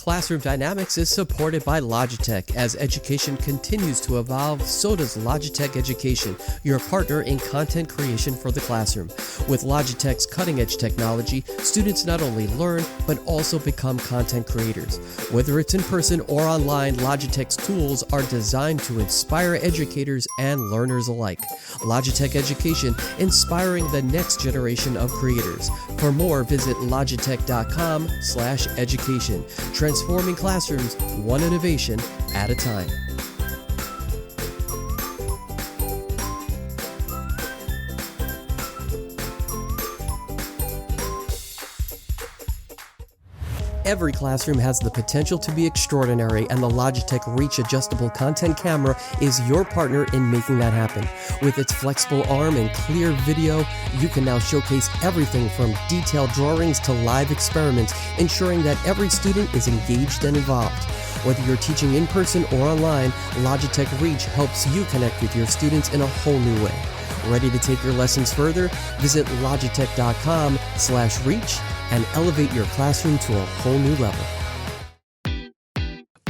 Classroom Dynamics is supported by Logitech. As education continues to evolve, so does Logitech Education, your partner in content creation for the classroom. With Logitech's cutting-edge technology, students not only learn, but also become content creators. Whether it's in person or online, Logitech's tools are designed to inspire educators and learners alike. Logitech Education, inspiring the next generation of creators. For more, visit logitech.com/education. Transforming classrooms, one innovation at a time. Every classroom has the potential to be extraordinary, and the Logitech Reach adjustable content camera is your partner in making that happen. With its flexible arm and clear video, you can now showcase everything from detailed drawings to live experiments, ensuring that every student is engaged and involved. Whether you're teaching in person or online, Logitech Reach helps you connect with your students in a whole new way. Ready to take your lessons further? Visit logitech.com/reach and elevate your classroom to a whole new level.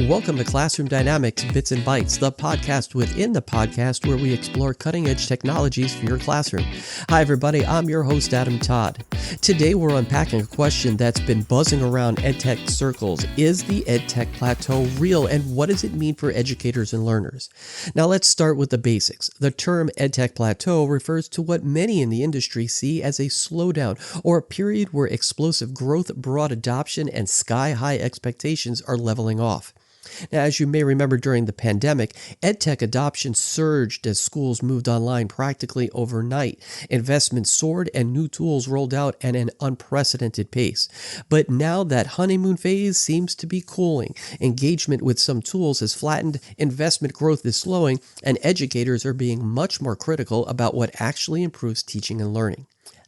Welcome to Classroom Dynamics, Bits and Bytes, the podcast within the podcast where we explore cutting-edge technologies for your classroom. Hi, everybody. I'm your host, Adam Todd. Today, we're unpacking a question that's been buzzing around EdTech circles. Is the EdTech Plateau real, and what does it mean for educators and learners? Now, let's start with the basics. The term EdTech Plateau refers to what many in the industry see as a slowdown or a period where explosive growth, broad adoption, and sky-high expectations are leveling off. Now, as you may remember during the pandemic, EdTech adoption surged as schools moved online practically overnight. Investments soared and new tools rolled out at an unprecedented pace. But now that honeymoon phase seems to be cooling. Engagement with some tools has flattened, investment growth is slowing, and educators are being much more critical about what actually improves teaching and learning.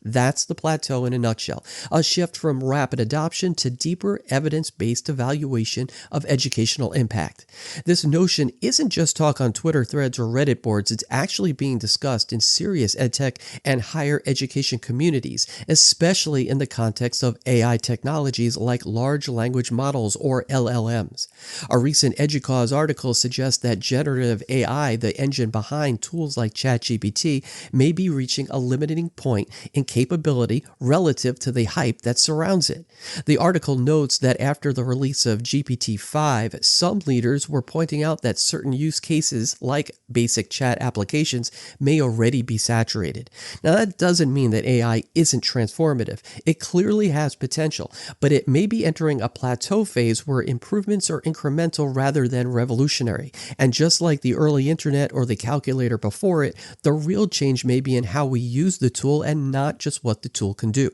That's the plateau in a nutshell, a shift from rapid adoption to deeper evidence-based evaluation of educational impact. This notion isn't just talk on Twitter threads or Reddit boards, it's actually being discussed in serious edtech and higher education communities, especially in the context of AI technologies like large language models or LLMs. A recent EDUCAUSE article suggests that generative AI, the engine behind tools like ChatGPT, may be reaching a limiting point in capability relative to the hype that surrounds it. The article notes that after the release of GPT-5, some leaders were pointing out that certain use cases, like basic chat applications, may already be saturated. Now, that doesn't mean that AI isn't transformative. It clearly has potential, but it may be entering a plateau phase where improvements are incremental rather than revolutionary. And just like the early internet or the calculator before it, the real change may be in how we use the tool and not just what the tool can do.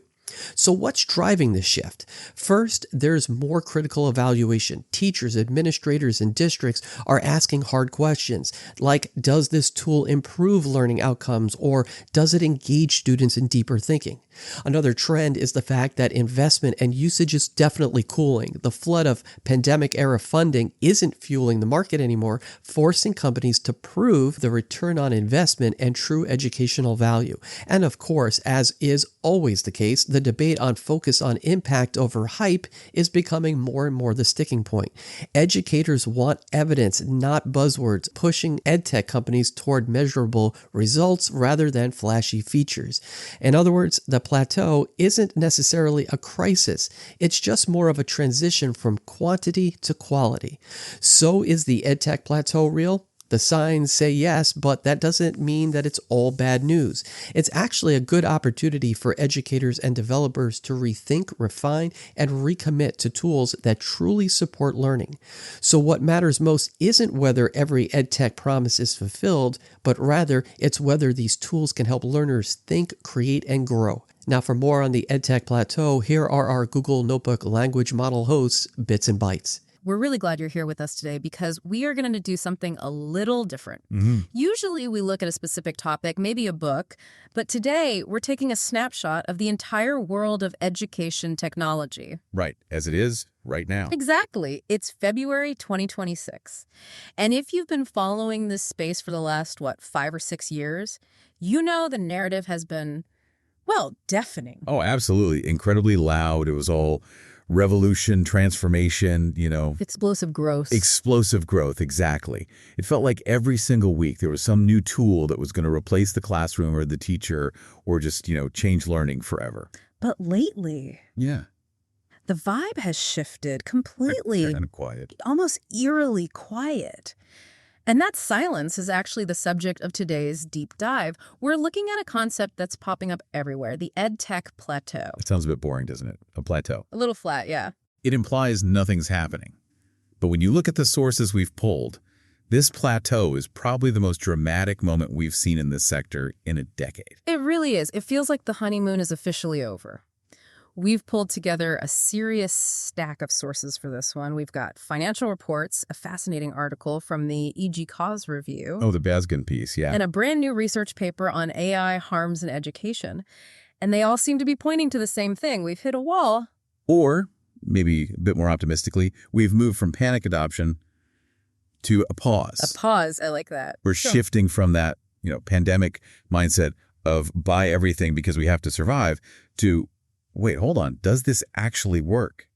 So what's driving this shift? First, there's more critical evaluation. Teachers, administrators, and districts are asking hard questions like, does this tool improve learning outcomes, or does it engage students in deeper thinking? Another trend is the fact that investment and usage is definitely cooling. The flood of pandemic-era funding isn't fueling the market anymore, forcing companies to prove the return on investment and true educational value. And of course, as is always the case, the debate on focus on impact over hype is becoming more and more the sticking point. Educators want evidence, not buzzwords, pushing edtech companies toward measurable results rather than flashy features. In other words, the plateau isn't necessarily a crisis. It's just more of a transition from quantity to quality. So is the EdTech plateau real? The signs say yes, but that doesn't mean that it's all bad news. It's actually a good opportunity for educators and developers to rethink, refine, and recommit to tools that truly support learning. So what matters most isn't whether every EdTech promise is fulfilled, but rather it's whether these tools can help learners think, create, and grow. Now, for more on the EdTech Plateau, here are our Google Notebook language model hosts, Bits and Bytes. We're really glad you're here with us today because we are going to do something a little different. Usually we look at a specific topic, maybe a book, but today we're taking a snapshot of the entire world of education technology. Right, as it is right now. Exactly. It's February 2026. And if you've been following this space for the last, 5 or 6 years, you know the narrative has been, well, deafening. Oh, absolutely. Incredibly loud. It was all revolution, transformation, Explosive growth. explosive growth, exactly. It felt like every single week there was some new tool that was going to replace the classroom or the teacher or just, change learning forever. But lately, Yeah. the vibe has shifted completely. Kind of quiet. Almost eerily quiet. And that silence is actually the subject of today's deep dive. We're looking at a concept that's popping up everywhere, the EdTech Plateau. It sounds a bit boring, doesn't it? A plateau. A little flat, yeah. It implies nothing's happening. But when you look at the sources we've pulled, this plateau is probably the most dramatic moment we've seen in this sector in a decade. It really is. It feels like the honeymoon is officially over. We've pulled together a serious stack of sources for this one. We've got financial reports, a fascinating article from the E.G. Cause Review. Oh, the Baskin piece, yeah. And a brand new research paper on AI harms in education. And they all seem to be pointing to the same thing. We've hit a wall. Or, maybe a bit more optimistically, we've moved from panic adoption to a pause. A pause, I like that. We're shifting from that, pandemic mindset of buy everything because we have to survive to, wait, hold on, does this actually work?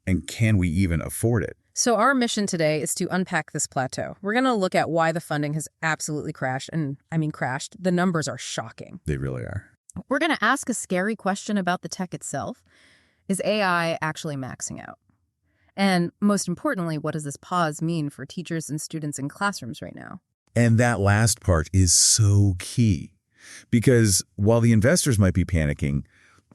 And can we even afford it? So our mission today is to unpack this plateau. We're going to look at why the funding has absolutely crashed. And I mean crashed. The numbers are shocking. They really are. We're going to ask a scary question about the tech itself. Is AI actually maxing out? And most importantly, what does this pause mean for teachers and students in classrooms right now? And that last part is so key. Because while the investors might be panicking,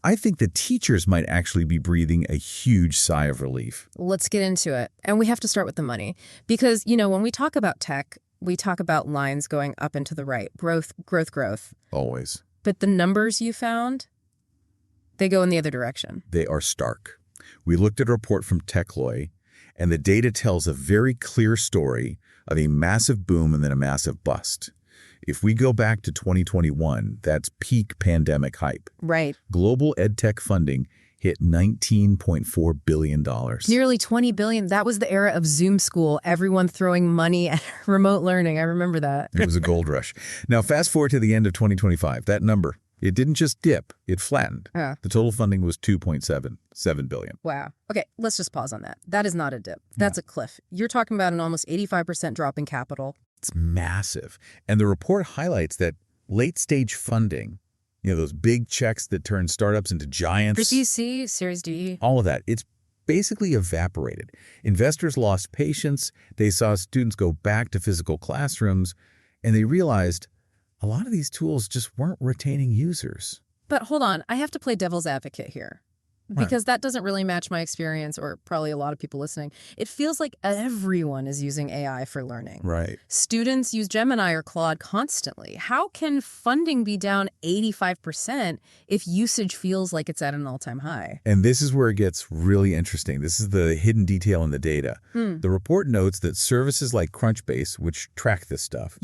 I think the teachers might actually be breathing a huge sigh of relief. Let's get into it. And we have to start with the money. Because, when we talk about tech, we talk about lines going up and to the right. Growth, growth, growth. Always. But the numbers you found, they go in the other direction. They are stark. We looked at a report from TechLoy, and the data tells a very clear story of a massive boom and then a massive bust. If we go back to 2021, that's peak pandemic hype. Right. Global EdTech funding hit $19.4 billion. Nearly $20 billion. That was the era of Zoom school, everyone throwing money at remote learning. I remember that. It was a gold rush. Now, fast forward to the end of 2025, that number, it didn't just dip, it flattened. Yeah. The total funding was $2.7 billion. Wow. Okay, let's just pause on that. That is not a dip. That's a cliff. You're talking about an almost 85% drop in capital. It's massive. And the report highlights that late-stage funding, those big checks that turn startups into giants. Series C, Series D. All of that. It's basically evaporated. Investors lost patience. They saw students go back to physical classrooms, and they realized a lot of these tools just weren't retaining users. But hold on, I have to play devil's advocate here. Because that doesn't really match my experience, or probably a lot of people listening. It feels like everyone is using AI for learning. Right. Students use Gemini or Claude constantly. How can funding be down 85% if usage feels like it's at an all-time high? And this is where it gets really interesting. This is the hidden detail in the data. The report notes that services like Crunchbase, which track this stuff,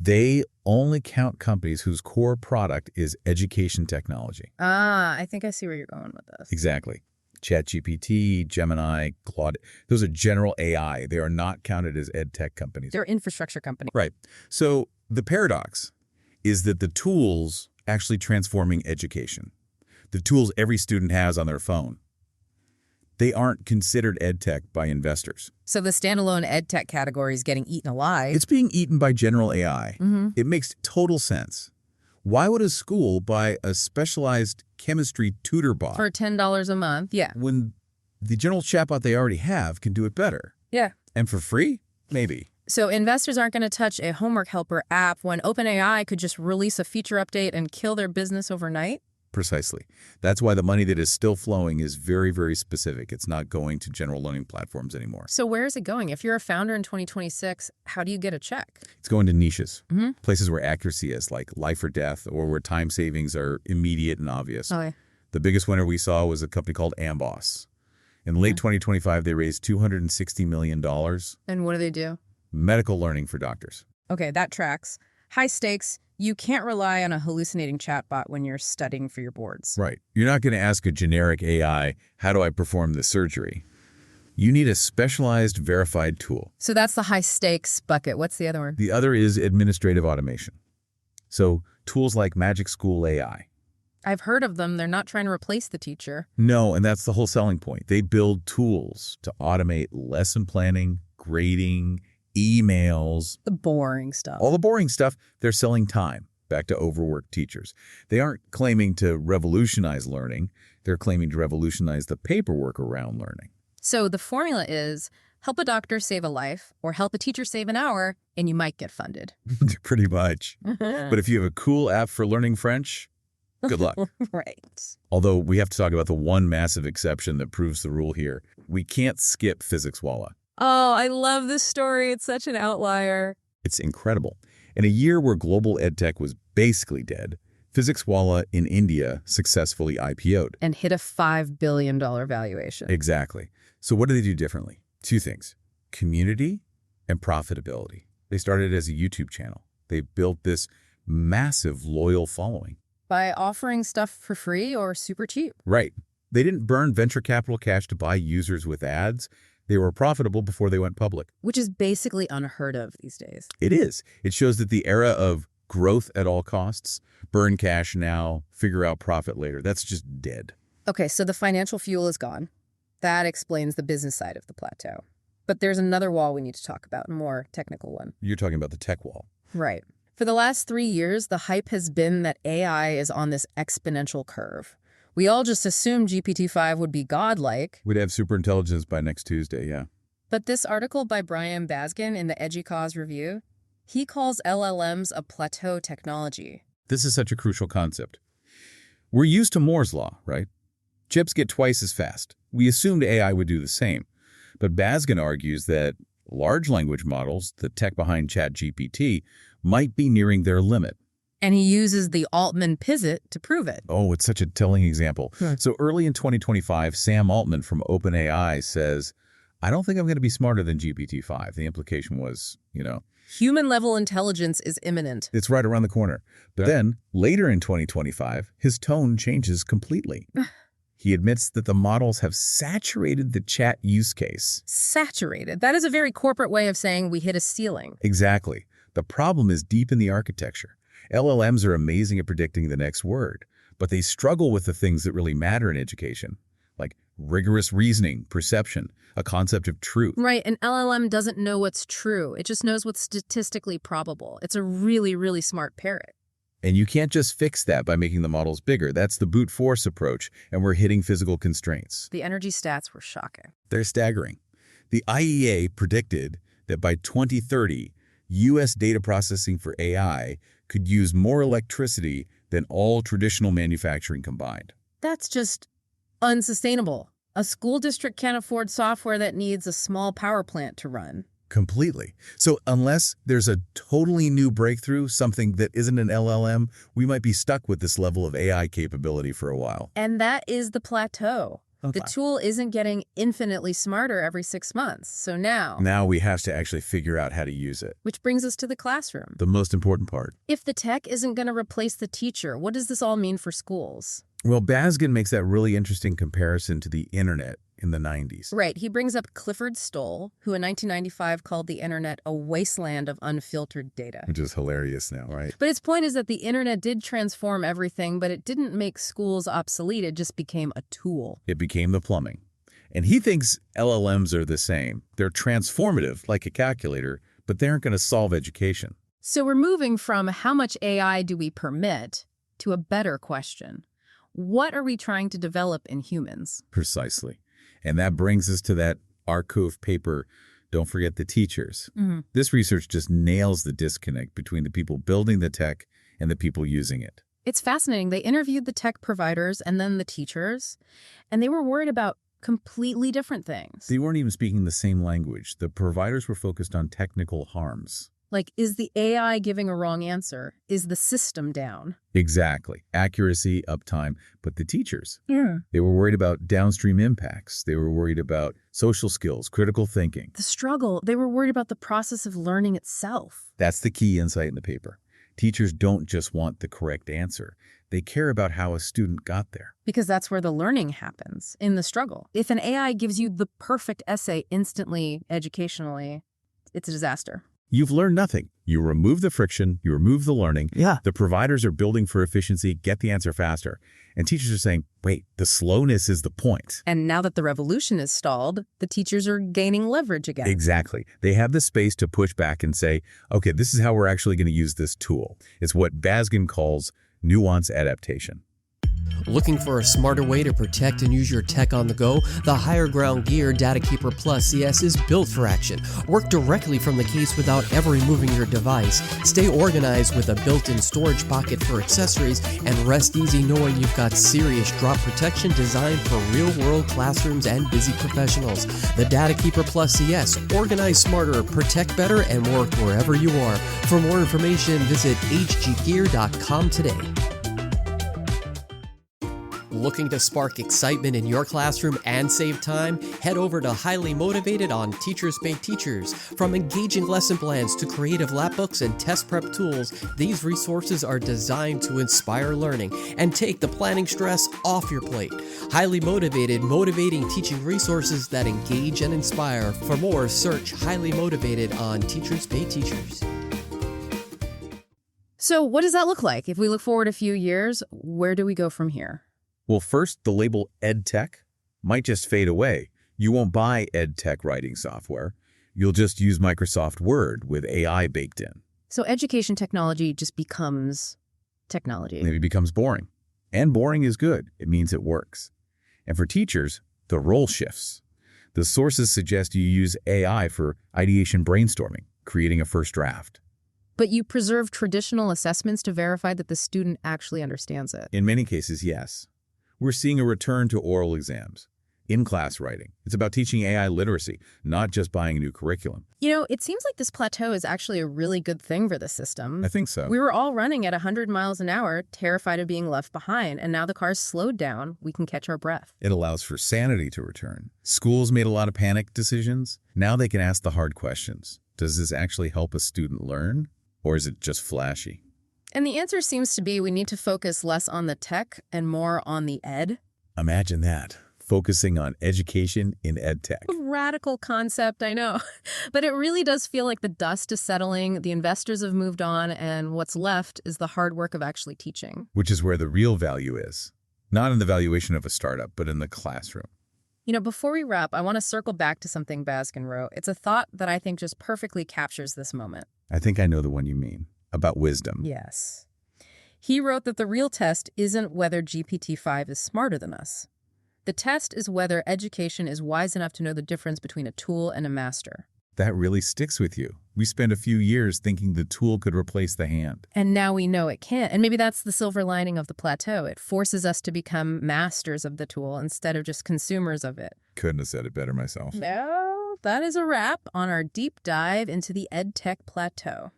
they only count companies whose core product is education technology. I think I see where you're going with this. Exactly. ChatGPT, Gemini, Claude, those are general AI. They are not counted as ed tech companies. They're infrastructure companies. Right. So the paradox is that the tools actually transforming education, the tools every student has on their phone, they aren't considered ed tech by investors. So the standalone ed tech category is getting eaten alive. It's being eaten by general AI. It makes total sense. Why would a school buy a specialized chemistry tutor bot for $10 a month? Yeah. when the general chatbot they already have can do it better? Yeah. And for free? Maybe. So investors aren't going to touch a homework helper app when OpenAI could just release a feature update and kill their business overnight? Precisely. That's why the money that is still flowing is very, very specific. It's not going to general learning platforms anymore. So where is it going? If you're a founder in 2026, how do you get a check? It's going to niches, places where accuracy is, like life or death, or where time savings are immediate and obvious. Okay. The biggest winner we saw was a company called Amboss. In late 2025, they raised $260 million. And what do they do? Medical learning for doctors. Okay, that tracks. High stakes. You can't rely on a hallucinating chatbot when you're studying for your boards. Right. You're not going to ask a generic AI, how do I perform this surgery? You need a specialized, verified tool. So that's the high stakes bucket. What's the other one? The other is administrative automation. So tools like Magic School AI. I've heard of them. They're not trying to replace the teacher. No, and that's the whole selling point. They build tools to automate lesson planning, grading, emails. The boring stuff. All the boring stuff. They're selling time back to overworked teachers. They aren't claiming to revolutionize learning. They're claiming to revolutionize the paperwork around learning. So the formula is help a doctor save a life or help a teacher save an hour, and you might get funded. Pretty much. But if you have a cool app for learning French, good luck. Right. Although we have to talk about the one massive exception that proves the rule here. We can't skip Physics Wallah. Oh, I love this story. It's such an outlier. It's incredible. In a year where global EdTech was basically dead, Physics Wallah in India successfully IPO'd. And hit a $5 billion valuation. Exactly. So what do they do differently? Two things: community and profitability. They started as a YouTube channel. They built this massive loyal following. By offering stuff for free or super cheap. Right. They didn't burn venture capital cash to buy users with ads. They were profitable before they went public. Which is basically unheard of these days. It is. It shows that the era of growth at all costs, burn cash now, figure out profit later, that's just dead. Okay, so the financial fuel is gone. That explains the business side of the plateau. But there's another wall we need to talk about, a more technical one. You're talking about the tech wall. Right. For the last 3 years, the hype has been that AI is on this exponential curve. We all just assumed GPT-5 would be godlike. We'd have superintelligence by next Tuesday, yeah. But this article by Brian Baskin in the Edgy Cause Review, he calls LLMs a plateau technology. This is such a crucial concept. We're used to Moore's law, right? Chips get twice as fast. We assumed AI would do the same. But Baskin argues that large language models, the tech behind ChatGPT, might be nearing their limit. And he uses the Altman-Pizzit to prove it. Oh, it's such a telling example. So early in 2025, Sam Altman from OpenAI says, I don't think I'm going to be smarter than GPT-5. The implication was, human-level intelligence is imminent. It's right around the corner. But then, later in 2025, his tone changes completely. He admits that the models have saturated the chat use case. Saturated? That is a very corporate way of saying we hit a ceiling. Exactly. The problem is deep in the architecture. LLMs are amazing at predicting the next word, but they struggle with the things that really matter in education, like rigorous reasoning, perception, a concept of truth. Right, an LLM doesn't know what's true. It just knows what's statistically probable. It's a really, really smart parrot. And you can't just fix that by making the models bigger. That's the brute force approach, and we're hitting physical constraints. The energy stats were shocking. They're staggering. The IEA predicted that by 2030, U.S. data processing for AI could use more electricity than all traditional manufacturing combined. That's just unsustainable. A school district can't afford software that needs a small power plant to run. Completely. So unless there's a totally new breakthrough, something that isn't an LLM, we might be stuck with this level of AI capability for a while. And that is the plateau. Okay. The tool isn't getting infinitely smarter every 6 months. So now we have to actually figure out how to use it. Which brings us to the classroom. The most important part. If the tech isn't going to replace the teacher, what does this all mean for schools? Well, Baskin makes that really interesting comparison to the internet in the 90s. Right. He brings up Clifford Stoll, who in 1995 called the internet a wasteland of unfiltered data. Which is hilarious now, right? But his point is that the internet did transform everything, but it didn't make schools obsolete. It just became a tool. It became the plumbing. And he thinks LLMs are the same. They're transformative, like a calculator, but they aren't going to solve education. So we're moving from how much AI do we permit to a better question. What are we trying to develop in humans? Precisely. And that brings us to that Arcove paper, Don't Forget the Teachers. Mm-hmm. This research just nails the disconnect between the people building the tech and the people using it. It's fascinating. They interviewed the tech providers and then the teachers, and they were worried about completely different things. They weren't even speaking the same language. The providers were focused on technical harms. Like, is the AI giving a wrong answer? Is the system down? Exactly. Accuracy, uptime. But the teachers, Yeah. They were worried about downstream impacts. They were worried about social skills, critical thinking. The struggle, they were worried about the process of learning itself. That's the key insight in the paper. Teachers don't just want the correct answer. They care about how a student got there. Because that's where the learning happens, in the struggle. If an AI gives you the perfect essay instantly, educationally, it's a disaster. You've learned nothing. You remove the friction, you remove the learning. Yeah. The providers are building for efficiency, get the answer faster. And teachers are saying, wait, the slowness is the point. And now that the revolution is stalled, the teachers are gaining leverage again. Exactly. They have the space to push back and say, okay, this is how we're actually going to use this tool. It's what Baskin calls nuance adaptation. Looking for a smarter way to protect and use your tech on the go? The Higher Ground Gear DataKeeper Plus CS is built for action. Work directly from the case without ever removing your device. Stay organized with a built-in storage pocket for accessories, and rest easy knowing you've got serious drop protection designed for real-world classrooms and busy professionals. The DataKeeper Plus CS. Organize smarter, protect better, and work wherever you are. For more information, visit hggear.com today. Looking to spark excitement in your classroom and save time? Head over to Highly Motivated on Teachers Pay Teachers. From engaging lesson plans to creative lab books and test prep tools, these resources are designed to inspire learning and take the planning stress off your plate. Highly Motivated, motivating teaching resources that engage and inspire. For more, search Highly Motivated on Teachers Pay Teachers. So what does that look like? If we look forward a few years, where do we go from here? Well, first, the label EdTech might just fade away. You won't buy EdTech writing software. You'll just use Microsoft Word with AI baked in. So education technology just becomes technology. Maybe it becomes boring. And boring is good. It means it works. And for teachers, the role shifts. The sources suggest you use AI for ideation brainstorming, creating a first draft. But you preserve traditional assessments to verify that the student actually understands it. In many cases, yes. We're seeing a return to oral exams, in-class writing. It's about teaching AI literacy, not just buying a new curriculum. You know, it seems like this plateau is actually a really good thing for the system. I think so. We were all running at 100 miles an hour, terrified of being left behind, and now the car's slowed down. We can catch our breath. It allows for sanity to return. Schools made a lot of panic decisions. Now they can ask the hard questions. Does this actually help a student learn, or is it just flashy? And the answer seems to be we need to focus less on the tech and more on the ed. Imagine that, focusing on education in EdTech. Radical concept, I know. But it really does feel like the dust is settling, the investors have moved on, and what's left is the hard work of actually teaching. Which is where the real value is. Not in the valuation of a startup, but in the classroom. You know, before we wrap, I want to circle back to something Baskin wrote. It's a thought that I think just perfectly captures this moment. I think I know the one you mean. About wisdom. Yes. He wrote that the real test isn't whether GPT-5 is smarter than us. The test is whether education is wise enough to know the difference between a tool and a master. That really sticks with you. We spent a few years thinking the tool could replace the hand. And now we know it can't. And maybe that's the silver lining of the plateau. It forces us to become masters of the tool instead of just consumers of it. Couldn't have said it better myself. Well, that is a wrap on our deep dive into the EdTech Plateau.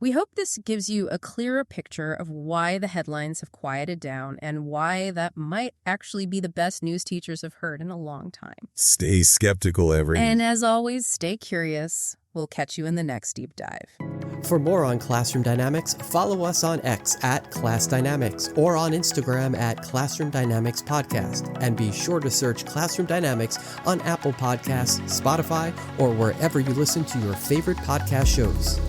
We hope this gives you a clearer picture of why the headlines have quieted down and why that might actually be the best news teachers have heard in a long time. Stay skeptical, And as always, stay curious. We'll catch you in the next deep dive. For more on Classroom Dynamics, follow us on X at Class Dynamics or on Instagram at Classroom Dynamics Podcast. And be sure to search Classroom Dynamics on Apple Podcasts, Spotify, or wherever you listen to your favorite podcast shows.